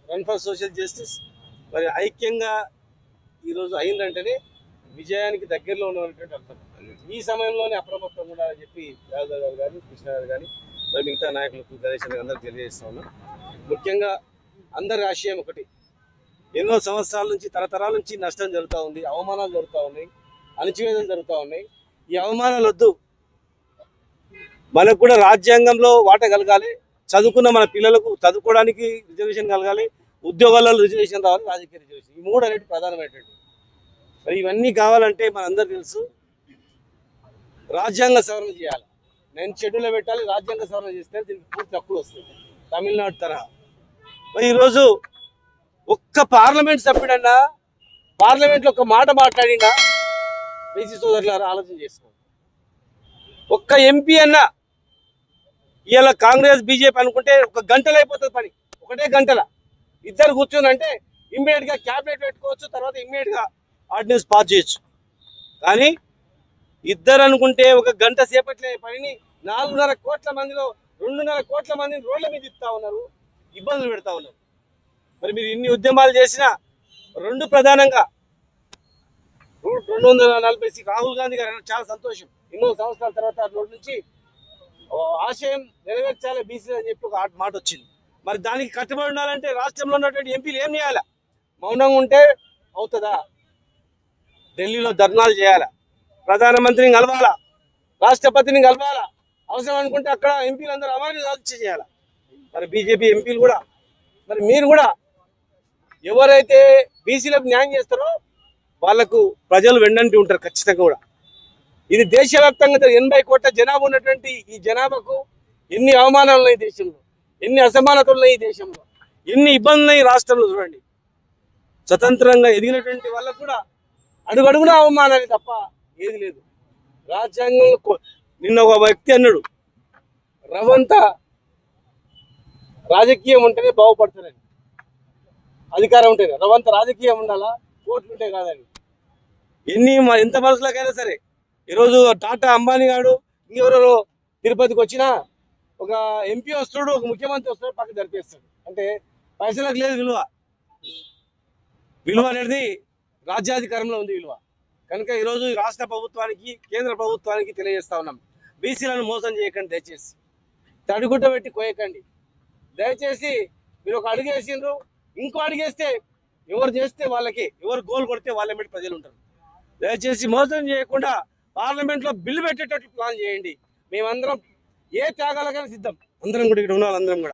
Run for social justice మరి ఐక్యంగా ఈరోజు అయిందంటేనే విజయానికి దగ్గరలో ఉన్నటువంటి అర్థం. ఈ సమయంలోనే అప్రమత్తంగా ఉండాలని చెప్పి యాదవ్ గారు కానీ కృష్ణ గారు కానీ మరి మిగతా నాయకులకు గణేష్ అందరూ తెలియజేస్తా ఉన్నాం. ముఖ్యంగా అందరి ఆశయం ఒకటి, ఎన్నో సంవత్సరాల నుంచి తరతరాల నుంచి నష్టం జరుగుతూ ఉంది, అవమానాలు జరుగుతూ ఉన్నాయి, అణచివేదన జరుగుతూ ఉన్నాయి. ఈ అవమానాలు వద్దు, మనకు కూడా రాజ్యాంగంలో వాటా కలగాలి, చదువుకున్న మన పిల్లలకు చదువుకోవడానికి రిజర్వేషన్ కలగాలి, ఉద్యోగాలలో రిజర్వేషన్ రావాలి, రాజకీయ రిజర్వేషన్, ఈ మూడు అనేది ప్రధానమైనటువంటి. మరి ఇవన్నీ కావాలంటే మనందరూ తెలుసు, రాజ్యాంగ సవరణ చేయాలి. 9th షెడ్యూల్లో పెట్టాలి, రాజ్యాంగ సవరణ చేస్తే దీనికి పూర్తి హక్కులు వస్తుంది, తమిళనాడు తరహా. మరి ఈరోజు ఒక్క పార్లమెంట్ సభ్యుడన్నా పార్లమెంట్లో ఒక మాట మాట్లాడినా బీసీ సోదరులారా ఆలోచన చేసుకోండి. ఒక్క ఎంపీ అన్నా ఇవాళ కాంగ్రెస్ బీజేపీ అనుకుంటే ఒక గంటలో అయిపోతుంది పని, ఒకటే గంటల ఇద్దరు కూర్చొని అంటే ఇమ్మీడియట్గా క్యాబినెట్ పెట్టుకోవచ్చు, తర్వాత ఇమ్మీడియట్గా ఆర్డినెన్స్ పాస్ చేయొచ్చు. కానీ ఇద్దరు అనుకుంటే ఒక గంట సేపట్లే పనిని 4.5 కోట్ల మందిలో 2.5 కోట్ల మందిని రోడ్ల మీద ఇస్తా ఉన్నారు, ఇబ్బందులు పెడతా ఉన్నారు. మరి మీరు ఇన్ని ఉద్యమాలు చేసినా రెండు ప్రధానంగా 240 రాహుల్ గాంధీ గారు చాలా సంతోషం, ఎన్నో సంవత్సరాల తర్వాత రోడ్డు నుంచి ఆశయం నెరవేర్చాలి బీసీ అని చెప్పి ఒక మాట వచ్చింది. మరి దానికి కట్టుబడి ఉండాలంటే రాష్ట్రంలో ఉన్నటువంటి ఎంపీలు ఏం చేయాలా? మౌనంగా ఉంటే అవుతుందా? ఢిల్లీలో ధర్నాలు చేయాలా, ప్రధానమంత్రిని కలవాలా, రాష్ట్రపతిని కలవాలా, అవసరం అనుకుంటే అక్కడ ఎంపీలందరూ అమలు చేయాలి. మరి బీజేపీ ఎంపీలు కూడా, మరి మీరు కూడా ఎవరైతే బీసీలకు న్యాయం చేస్తారో వాళ్లకు ప్రజలు వెన్నంటి ఉంటారు ఖచ్చితంగా కూడా. ఇది దేశవ్యాప్తంగా 80 కోట్ల జనాభా ఉన్నటువంటి ఈ జనాభాకు ఎన్ని అవమానాలు ఉన్నాయి దేశంలో, ఎన్ని అసమానతలు ఉన్నాయి ఈ దేశంలో, ఎన్ని ఇబ్బందులు ఉన్నాయి రాష్ట్రంలో. చూడండి, స్వతంత్రంగా ఎదిగినటువంటి వాళ్ళకు కూడా అడుగడుగున అవమానాలు తప్ప ఏది లేదు. రాజ్యాంగంలో నిన్న ఒక వ్యక్తి అన్నాడు, రవంత రాజకీయం ఉంటేనే బాగుపడతారని, అధికారం ఉంటేనే. రవంత రాజకీయం ఉండాలా, కోట్లు ఉంటే కాదని. ఎంత మనసులకైనా సరే ఈరోజు టాటా అంబానీ గాడు ఇంకెవరో తిరుపతికి వచ్చినా ఒక ఎంపీ వస్తాడు, ఒక ముఖ్యమంత్రి వస్తాడు, పక్కన జరిపేస్తాడు. అంటే పైసలకు లేదు విలువ. విలువ అనేది రాజ్యాధికారంలో ఉంది విలువ. కనుక ఈరోజు రాష్ట్ర ప్రభుత్వానికి కేంద్ర ప్రభుత్వానికి తెలియజేస్తా ఉన్నాం, బీసీలను మోసం చేయకండి, దయచేసి తడిగుడ్డ పెట్టి కోయకండి. దయచేసి మీరు ఒక అడుగు వేసిండ్రు, ఇంకో అడుగేస్తే ఎవరు చేస్తే వాళ్ళకి, ఎవరు గోల్ కొడితే వాళ్ళ మీద ప్రజలు ఉంటారు. దయచేసి మోసం చేయకుండా పార్లమెంట్లో బిల్లు పెట్టేటట్టు ప్లాన్ చేయండి. మేమందరం ఏ త్యాగాలకైనా సిద్ధం, అందరం కూడా ఇక్కడ ఉన్న వాళ్ళందరం కూడా.